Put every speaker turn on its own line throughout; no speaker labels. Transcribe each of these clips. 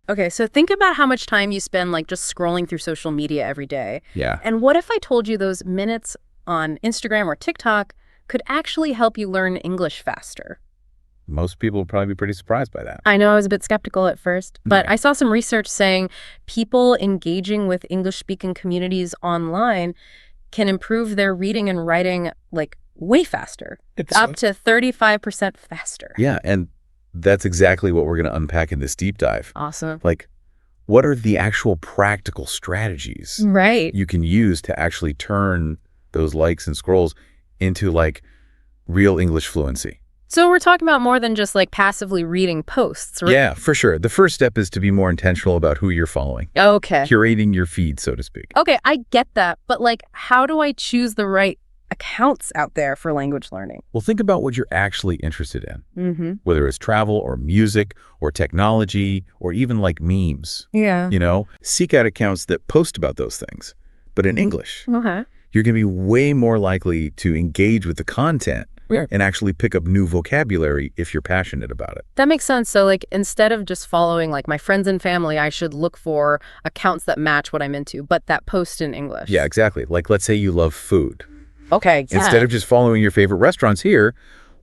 Okay, so think about how much time you spend like just scrolling through social media every day.
Yeah.
And what if I told you those minutes on Instagram or TikTok could actually help you learn English faster?
Most people would probably be pretty surprised by that.
I know I was a bit skeptical at first, but
Okay.
I saw some research saying people engaging with English-speaking communities online can improve their reading and writing like way faster, up to 35% faster.
Yeah, and that's exactly what we're going to unpack in this deep dive.
Awesome.
Like, what are the actual practical strategies
Right.
you can use to actually turn those likes and scrolls into like real English fluency?
So we're talking about more than just like passively reading posts, right?
Yeah, for sure. The first step is to be more intentional about who you're following,
Okay.
curating your feed, so to speak.
Okay, I get that. But like, how do I choose the right accounts out there for language learning?
Well, think about what you're actually interested in,
Mm-hmm.
whether it's travel or music or technology or even like memes.
Yeah.
Seek out accounts that post about those things, but in English.
Okay.
You're going to be way more likely to engage with the content and actually pick up new vocabulary if you're passionate about it.
That makes sense. So like, instead of just following like my friends and family, I should look for accounts that match what I'm into, but that post in English.
Yeah, exactly. Like, let's say you love food.
Okay.
Instead of just following your favorite restaurants here,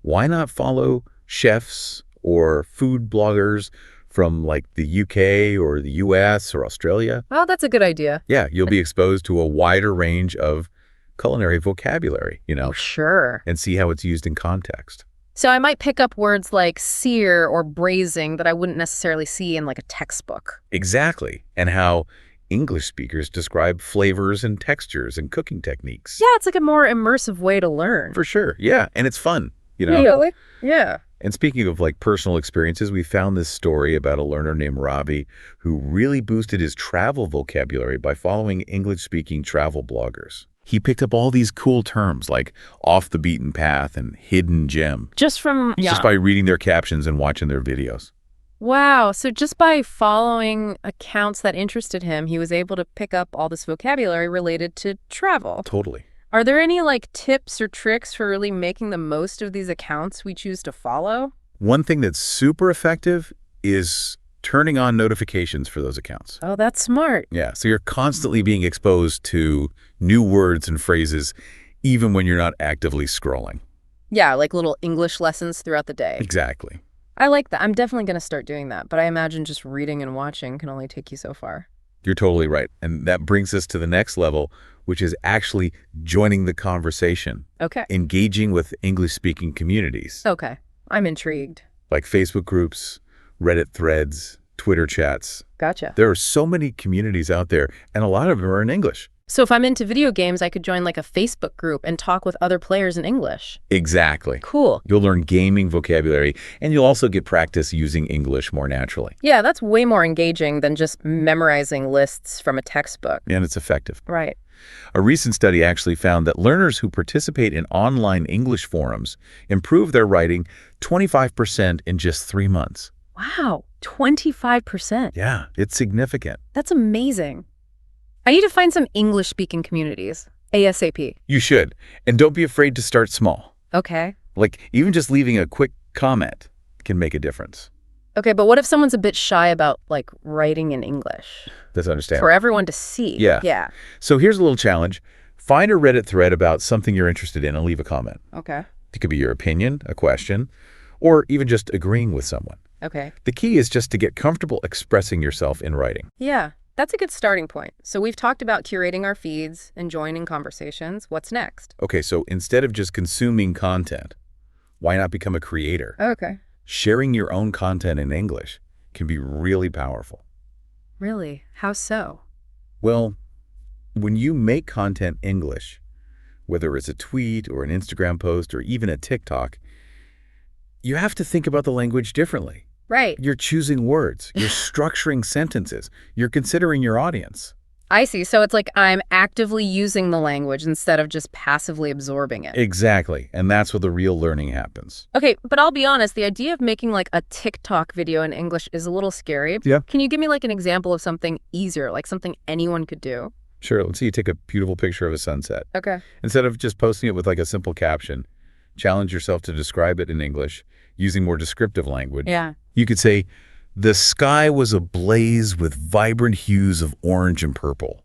why not follow chefs or food bloggers from like the UK or the US or Australia?
Oh, that's a good idea.
Yeah, you'll be exposed to a wider range of culinary vocabulary,
Oh, sure.
and see how it's used in context.
So I might pick up words like sear or braising that I wouldn't necessarily see in like a textbook.
Exactly. And how English speakers describe flavors and textures and cooking techniques.
Yeah, it's like a more immersive way to learn.
For sure. Yeah. And it's fun,
Really? Yeah.
And speaking of like personal experiences, we found this story about a learner named Robbie who really boosted his travel vocabulary by following English-speaking travel bloggers. He picked up all these cool terms like off the beaten path and hidden gem
Just
by reading their captions and watching their videos.
Wow. So just by following accounts that interested him, he was able to pick up all this vocabulary related to travel.
Totally.
Are there any like tips or tricks for really making the most of these accounts we choose to follow?
One thing that's super effective is turning on notifications for those accounts.
Oh, that's smart.
Yeah, so you're constantly being exposed to new words and phrases even when you're not actively scrolling.
Yeah, like little English lessons throughout the day.
Exactly.
I like that. I'm definitely going to start doing that, but I imagine just reading and watching can only take you so far.
You're totally right. And that brings us to the next level, which is actually joining the conversation,
Okay.
engaging with English-speaking communities,
Okay. I'm intrigued.
like Facebook groups, Reddit threads, Twitter chats.
Gotcha.
There are so many communities out there, and a lot of them are in English.
So if I'm into video games, I could join like a Facebook group and talk with other players in English.
Exactly.
Cool.
You'll learn gaming vocabulary, and you'll also get practice using English more naturally.
Yeah, that's way more engaging than just memorizing lists from a textbook.
And it's effective.
Right.
A recent study actually found that learners who participate in online English forums improve their writing 25% in just 3 months.
Wow, 25%.
Yeah, it's significant.
That's amazing. I need to find some English-speaking communities, ASAP.
You should. And don't be afraid to start small.
Okay.
Like, even just leaving a quick comment can make a difference.
Okay, but what if someone's a bit shy about, like, writing in English?
That's understandable.
For everyone to see.
Yeah.
Yeah.
So here's a little challenge. Find a Reddit thread about something you're interested in and leave a comment.
Okay.
It could be your opinion, a question, or even just agreeing with someone.
Okay.
The key is just to get comfortable expressing yourself in writing.
Yeah, that's a good starting point. So we've talked about curating our feeds and joining conversations. What's next?
Okay, so instead of just consuming content, why not become a creator?
Okay.
Sharing your own content in English can be really powerful.
Really? How so?
Well, when you make content English, whether it's a tweet or an Instagram post or even a TikTok, you have to think about the language differently.
Right.
You're choosing words, you're structuring sentences, you're considering your audience.
I see. So it's like I'm actively using the language instead of just passively absorbing it.
Exactly, and that's where the real learning happens.
Okay, but I'll be honest, the idea of making like a TikTok video in English is a little scary.
Yeah.
Can you give me like an example of something easier, like something anyone could do?
Sure, let's say you take a beautiful picture of a sunset.
Okay.
Instead of just posting it with like a simple caption, challenge yourself to describe it in English using more descriptive language.
Yeah.
You could say, The sky was ablaze with vibrant hues of orange and purple.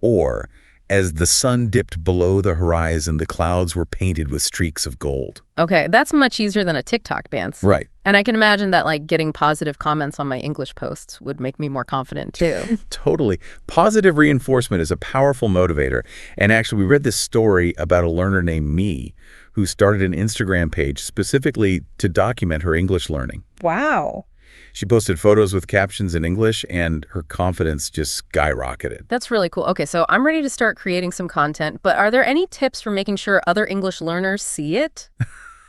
Or, as the sun dipped below the horizon, the clouds were painted with streaks of gold.
Okay, that's much easier than a TikTok dance.
Right.
And I can imagine that like getting positive comments on my English posts would make me more confident too.
Totally. Positive reinforcement is a powerful motivator. And actually, we read this story about a learner named Me who started an Instagram page specifically to document her English learning.
Wow.
She posted photos with captions in English, and her confidence just skyrocketed.
That's really cool. Okay, so I'm ready to start creating some content, but are there any tips for making sure other English learners see it?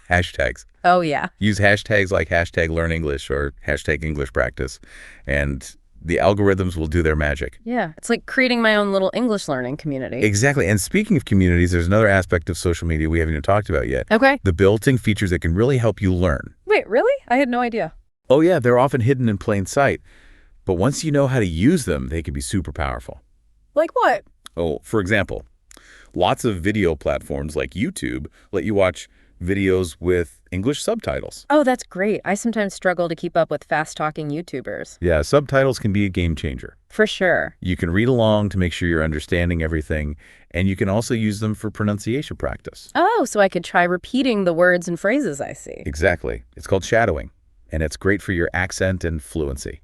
Hashtags.
Oh, yeah.
Use hashtags like #LearnEnglish or #EnglishPractice, and the algorithms will do their magic.
Yeah, it's like creating my own little English learning community.
Exactly. And speaking of communities, there's another aspect of social media we haven't even talked about yet.
Okay.
The built-in features that can really help you learn.
Wait, really? I had no idea.
Oh yeah, they're often hidden in plain sight. But once you know how to use them, they can be super powerful.
Like what?
Oh, for example, lots of video platforms like YouTube let you watch videos with English subtitles.
Oh, that's great. I sometimes struggle to keep up with fast-talking YouTubers.
Yeah, subtitles can be a game changer.
For sure.
You can read along to make sure you're understanding everything, and you can also use them for pronunciation practice.
Oh, so I could try repeating the words and phrases I see.
Exactly. It's called shadowing, and it's great for your accent and fluency.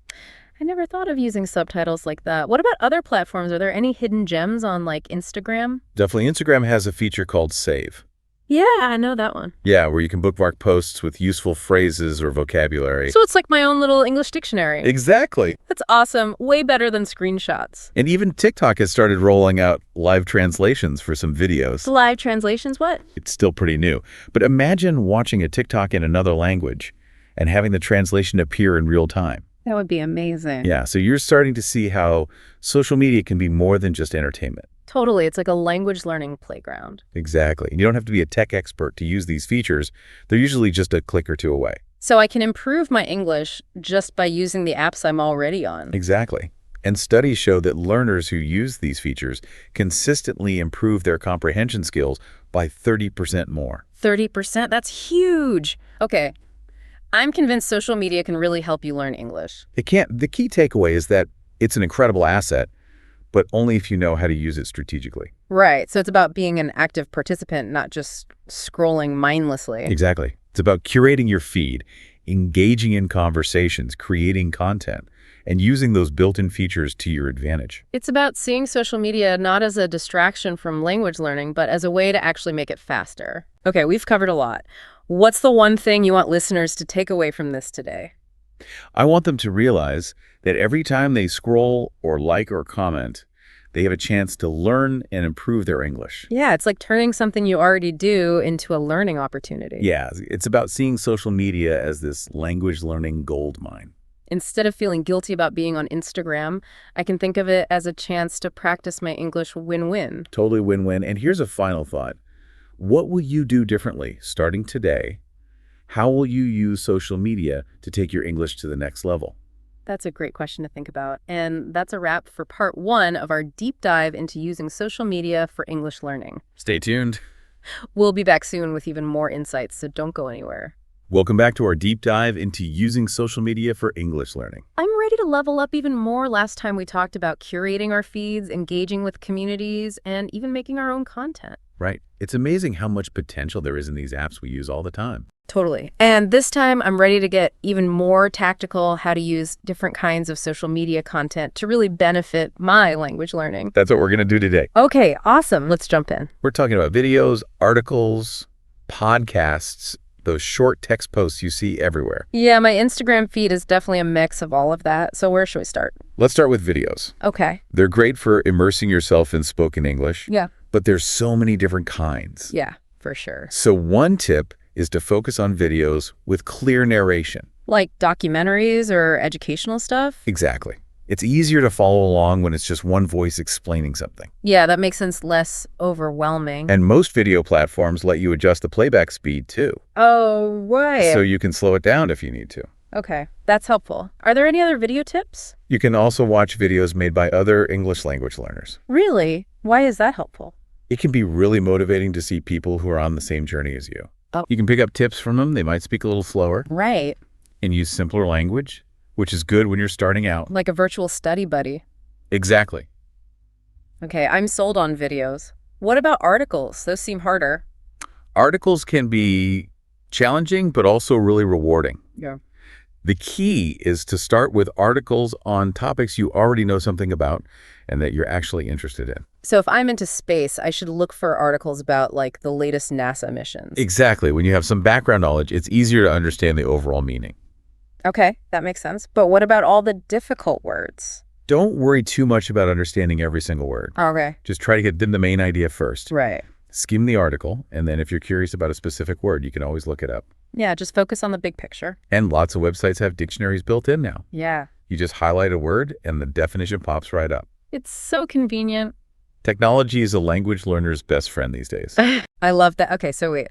I never thought of using subtitles like that. What about other platforms? Are there any hidden gems on like Instagram?
Definitely, Instagram has a feature called Save.
Yeah, I know that one.
Yeah, where you can bookmark posts with useful phrases or vocabulary.
So it's like my own little English dictionary.
Exactly.
That's awesome. Way better than screenshots.
And even TikTok has started rolling out live translations for some videos.
The live translations, what?
It's still pretty new. But imagine watching a TikTok in another language and having the translation appear in real time.
That would be amazing.
Yeah, so you're starting to see how social media can be more than just entertainment.
Totally. It's like a language learning playground.
Exactly. You don't have to be a tech expert to use these features. They're usually just a click or two away.
So I can improve my English just by using the apps I'm already on.
Exactly. And studies show that learners who use these features consistently improve their comprehension skills by 30% more.
30%? That's huge. Okay. I'm convinced social media can really help you learn English.
The key takeaway is that it's an incredible asset, but only if you know how to use it strategically.
Right. So it's about being an active participant, not just scrolling mindlessly.
Exactly. It's about curating your feed, engaging in conversations, creating content, and using those built-in features to your advantage.
It's about seeing social media not as a distraction from language learning, but as a way to actually make it faster. Okay, we've covered a lot. What's the one thing you want listeners to take away from this today?
I want them to realize that every time they scroll or like or comment, they have a chance to learn and improve their English.
Yeah, it's like turning something you already do into a learning opportunity.
Yeah, it's about seeing social media as this language learning gold mine.
Instead of feeling guilty about being on Instagram, I can think of it as a chance to practice my English win-win.
Totally win-win. And here's a final thought. What will you do differently starting today? How will you use social media to take your English to the next level?
That's a great question to think about. And that's a wrap for part 1 of our deep dive into using social media for English learning.
Stay tuned.
We'll be back soon with even more insights, so don't go anywhere.
Welcome back to our deep dive into using social media for English learning.
I'm ready to level up even more. Last time we talked about curating our feeds, engaging with communities, and even making our own content.
Right. It's amazing how much potential there is in these apps we use all the time.
Totally. And this time I'm ready to get even more tactical, how to use different kinds of social media content to really benefit my language learning.
That's what we're going to do today.
Okay, awesome. Let's jump in.
We're talking about videos, articles, podcasts, those short text posts you see everywhere.
Yeah, my Instagram feed is definitely a mix of all of that. So where should we start?
Let's start with videos.
Okay.
They're great for immersing yourself in spoken English.
Yeah.
But there's so many different kinds.
Yeah, for sure.
So one tip is to focus on videos with clear narration.
Like documentaries or educational stuff?
Exactly. It's easier to follow along when it's just one voice explaining something.
Yeah, that makes sense. Less overwhelming.
And most video platforms let you adjust the playback speed too.
Oh, right.
So you can slow it down if you need to.
Okay, that's helpful. Are there any other video tips?
You can also watch videos made by other English language learners.
Really? Why is that helpful?
It can be really motivating to see people who are on the same journey as you.
Oh.
You can pick up tips from them. They might speak a little slower
Right.
and use simpler language, which is good when you're starting out.
Like a virtual study buddy.
Exactly.
Okay, I'm sold on videos. What about articles? Those seem harder.
Articles can be challenging, but also really rewarding.
Yeah.
The key is to start with articles on topics you already know something about and that you're actually interested in.
So if I'm into space, I should look for articles about like the latest NASA missions.
Exactly. When you have some background knowledge, it's easier to understand the overall meaning.
Okay, that makes sense. But what about all the difficult words?
Don't worry too much about understanding every single word.
Okay.
Just try to get the main idea first.
Right.
Skim the article, and then if you're curious about a specific word, you can always look it up.
Yeah, just focus on the big picture.
And lots of websites have dictionaries built in now.
Yeah.
You just highlight a word, and the definition pops right up.
It's so convenient.
Technology is a language learner's best friend these days.
I love that. Okay, so wait.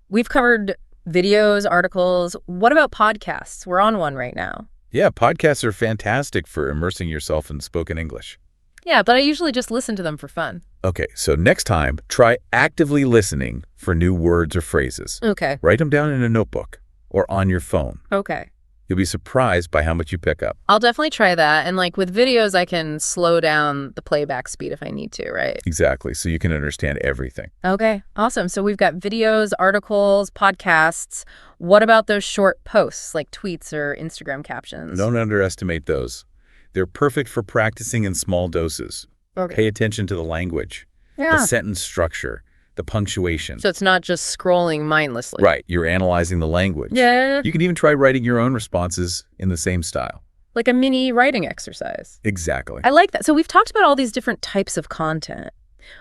We've covered videos, articles. What about podcasts? We're on one right now.
Yeah, podcasts are fantastic for immersing yourself in spoken English.
Yeah, but I usually just listen to them for fun.
Okay, so next time, try actively listening for new words or phrases.
Okay.
Write them down in a notebook or on your phone.
Okay.
You'll be surprised by how much you pick up.
I'll definitely try that. And like with videos, I can slow down the playback speed if I need to, right?
Exactly, so you can understand everything.
Okay, awesome. So we've got videos, articles, podcasts. What about those short posts like tweets or Instagram captions?
Don't underestimate those. They're perfect for practicing in small doses.
Okay.
Pay attention to the language, the sentence structure, the punctuation.
So it's not just scrolling mindlessly.
Right, you're analyzing the language.
Yeah.
You can even try writing your own responses in the same style.
Like a mini writing exercise.
Exactly.
I like that. So we've talked about all these different types of content.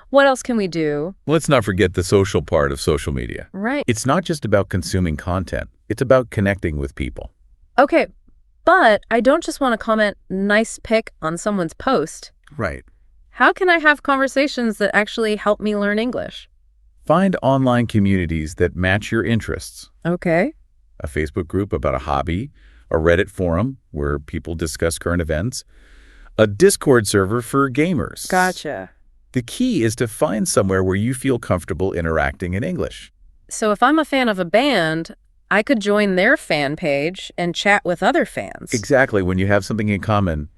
What else can we do?
Let's not forget the social part of social media.
Right.
It's not just about consuming content. It's about connecting with people.
Okay, but I don't just want to comment nice pic on someone's post.
Right.
How can I have conversations that actually help me learn English?
Find online communities that match your interests.
Okay.
A Facebook group about a hobby, a Reddit forum where people discuss current events, a Discord server for gamers.
Gotcha.
The key is to find somewhere where you feel comfortable interacting in English.
So if I'm a fan of a band, I could join their fan page and chat with other fans.
Exactly. When you have something in common,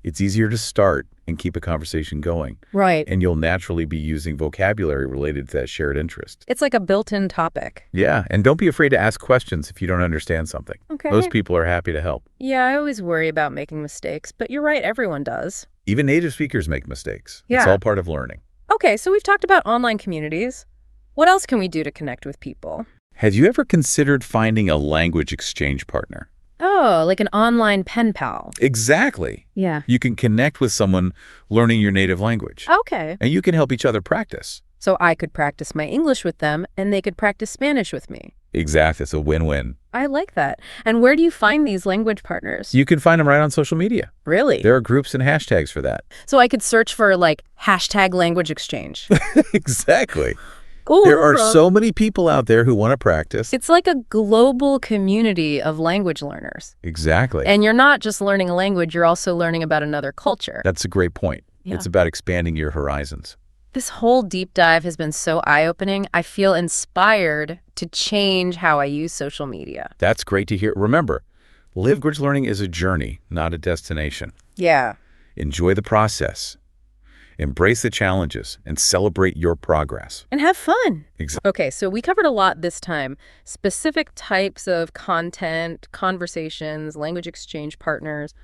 it's easier to start and keep a conversation going.
Right.
And you'll naturally be using vocabulary related to that shared interest.
It's like a built-in topic.
Yeah, and don't be afraid to ask questions if you don't understand something.
Okay.
Most people are happy to help.
Yeah, I always worry about making mistakes, but you're right, everyone does.
Even native speakers make mistakes.
Yeah.
It's all part of learning.
Okay, so we've talked about online communities. What else can we do to connect with people?
Have you ever considered finding a language exchange partner?
Oh, like an online pen pal.
Exactly.
Yeah.
You can connect with someone learning your native language.
Okay.
And you can help each other practice.
So I could practice my English with them, and they could practice Spanish with me.
Exactly. It's a win-win.
I like that. And where do you find these language partners?
You can find them right on social media.
Really?
There are groups and hashtags for that.
So I could search for like hashtag language exchange.
Exactly.
Ooh,
There are so many people out there who want to practice.
It's like a global community of language learners.
Exactly.
And you're not just learning a language, you're also learning about another culture.
That's a great point.
Yeah.
It's about expanding your horizons.
This whole deep dive has been so eye-opening. I feel inspired to change how I use social media.
That's great to hear. Remember, language learning is a journey, not a destination.
Yeah.
Enjoy the process. Embrace the challenges and celebrate your progress.
And have fun.
Exactly.
Okay, so we covered a lot this time. Specific types of content, conversations, language exchange partners.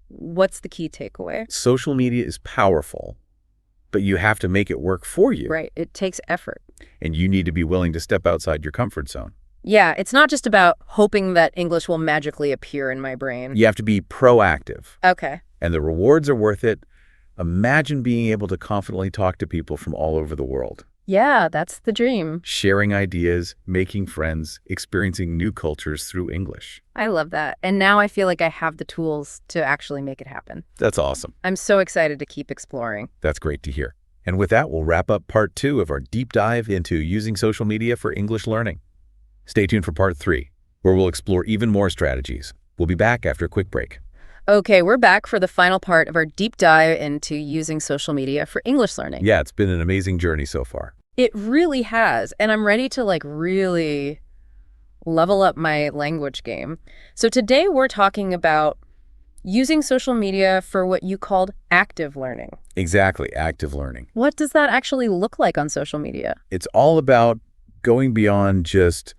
What's the key takeaway?
Social media is powerful, but you have to make it work for you.
Right. It takes effort.
And you need to be willing to step outside your comfort zone.
Yeah, it's not just about hoping that English will magically appear in my brain.
You have to be proactive.
Okay.
And the rewards are worth it. Imagine being able to confidently talk to people from all over the world.
Yeah, that's the dream.
Sharing ideas, making friends, experiencing new cultures through English.
I love that. And now I feel like I have the tools to actually make it happen.
That's awesome.
I'm so excited to keep exploring.
That's great to hear. And with that, we'll wrap up part 2 of our deep dive into using social media for English learning. Stay tuned for part 3, where we'll explore even more strategies. We'll be back after a quick break.
Okay, we're back for the final part of our deep dive into using social media for English learning.
Yeah, it's been an amazing journey so far.
It really has, and I'm ready to really level up my language game. So today we're talking about using social media for what you called active learning.
Exactly, active learning.
What does that actually look like on social media?
It's all about going beyond just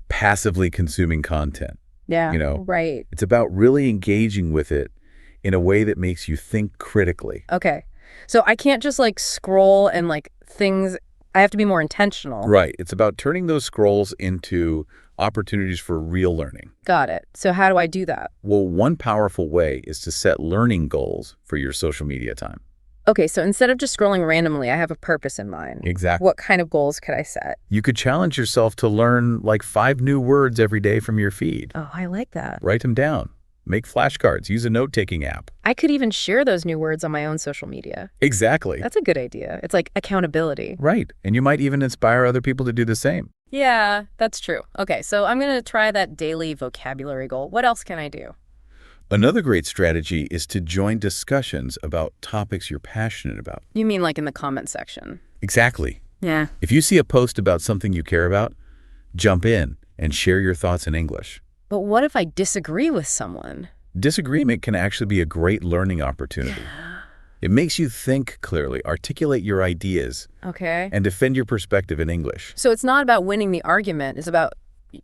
passively consuming content.
Yeah,
Right. It's about really engaging with it in a way that makes you think critically.
Okay. So I can't just scroll and things, I have to be more intentional.
Right. It's about turning those scrolls into opportunities for real learning.
Got it. So how do I do that?
Well, one powerful way is to set learning goals for your social media time.
Okay, so instead of just scrolling randomly, I have a purpose in mind.
Exactly.
What kind of goals could I set?
You could challenge yourself to learn 5 new words every day from your feed.
Oh, I like that.
Write them down. Make flashcards. Use a note-taking app.
I could even share those new words on my own social media.
Exactly.
That's a good idea. It's like accountability.
Right. And you might even inspire other people to do the same.
Yeah, that's true. Okay, so I'm going to try that daily vocabulary goal. What else can I do?
Another great strategy is to join discussions about topics you're passionate about.
You mean in the comment section?
Exactly.
Yeah.
If you see a post about something you care about, jump in and share your thoughts in English.
But what if I disagree with someone?
Disagreement can actually be a great learning opportunity. It makes you think clearly, articulate your ideas,
Okay.
and defend your perspective in English.
So it's not about winning the argument, it's about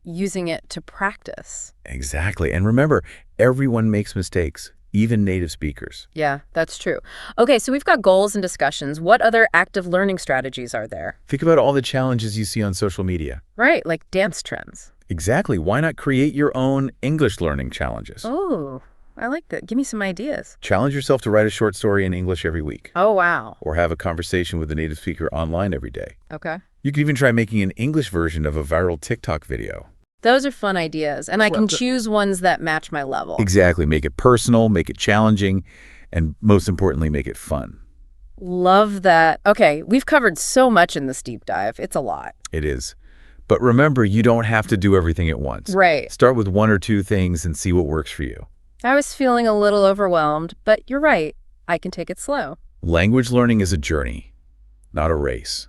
using it to practice.
Exactly. And remember, everyone makes mistakes, even native speakers.
Yeah, that's true. Okay, so we've got goals and discussions. What other active learning strategies are there?
Think about all the challenges you see on social media.
Right, like dance trends.
Exactly. Why not create your own English learning challenges?
Oh, I like that. Give me some ideas.
Challenge yourself to write a short story in English every week.
Oh, wow.
Or have a conversation with a native speaker online every day.
Okay.
You can even try making an English version of a viral TikTok video.
Those are fun ideas, and I can choose ones that match my level.
Exactly. Make it personal, make it challenging, and most importantly, make it fun.
Love that. Okay, we've covered so much in this deep dive. It's a lot.
It is. But remember, you don't have to do everything at once.
Right.
Start with 1 or 2 things and see what works for you.
I was feeling a little overwhelmed, but you're right. I can take it slow.
Language learning is a journey, not a race.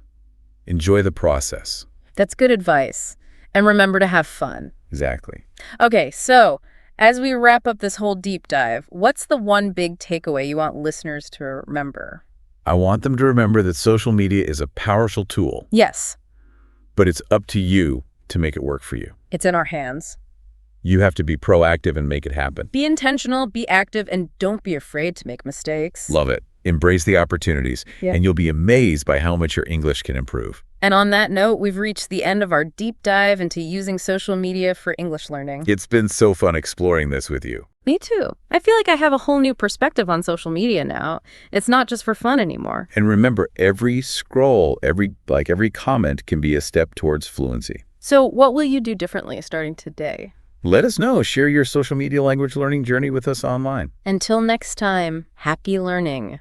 Enjoy the process.
That's good advice. And remember to have fun.
Exactly.
Okay, so as we wrap up this whole deep dive, what's the one big takeaway you want listeners to remember?
I want them to remember that social media is a powerful tool.
Yes.
But it's up to you to make it work for you.
It's in our hands.
You have to be proactive and make it happen.
Be intentional, be active, and don't be afraid to make mistakes.
Love it. Embrace the opportunities, and you'll be amazed by how much your English can improve.
And on that note, we've reached the end of our deep dive into using social media for English learning.
It's been so fun exploring this with you.
Me too. I feel like I have a whole new perspective on social media now. It's not just for fun anymore.
And remember, every scroll, every comment can be a step towards fluency.
So what will you do differently starting today?
Let us know. Share your social media language learning journey with us online.
Until next time, happy learning.